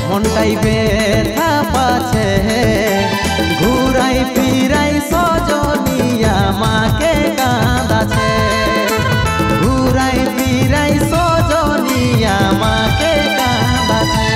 মনটাই ব্যথা পাছে ঘুরাই ফিরাই সজনী আমাকে কাঁদাছে ঘুরাই ফিরাই সজনী আমাকে কাঁদাছে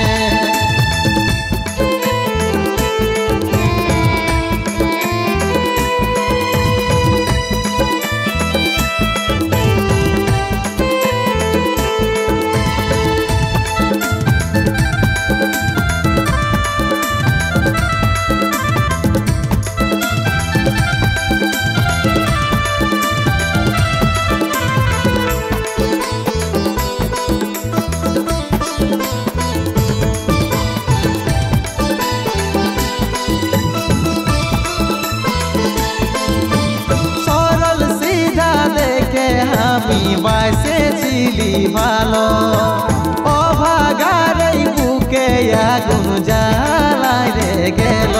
আমি বাসেছিলি ভালো অভাগার এই বুকে আগুন জ্বালাই রে গেল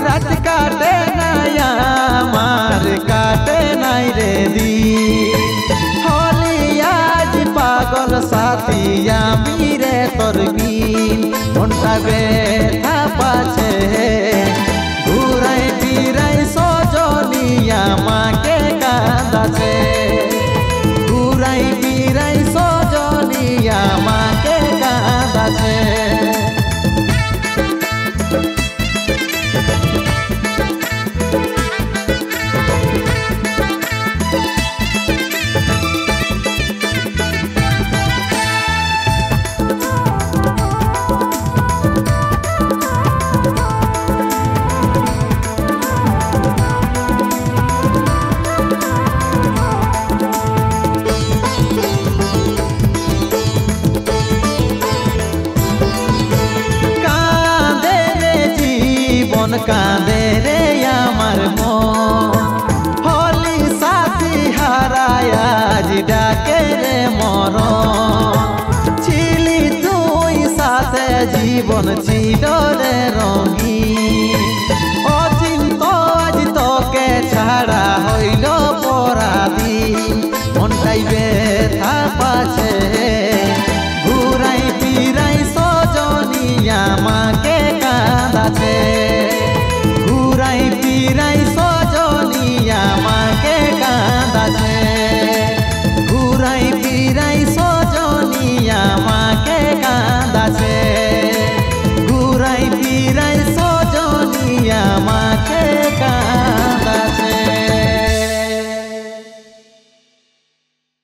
রাত কাটে নাই আমার কাটে নাই রে দিন হলি আজ পাগল সাথী আমি রে তোর বিন মনটা ব্যথা পাছে ঘুরাই ফিরাই সজনী আমাকে কাঁদাছে ঘুরাই ফিরাই সজনী আমাকে কাঁদাছে কাঁদে রে আমার মন হলি সাথী হারায় আজ ডাকে রে মরণ ছিলি তুই সাথে জীবন ছিল রে রঙিন অচিন্ত আজ তোকে ছাড়া হইল পরাধীন মনটাই ব্যথা পাছে ঘুরাই ফিরাই সজনী আমাকে কাঁদাছে ঘুরাই ফিরাই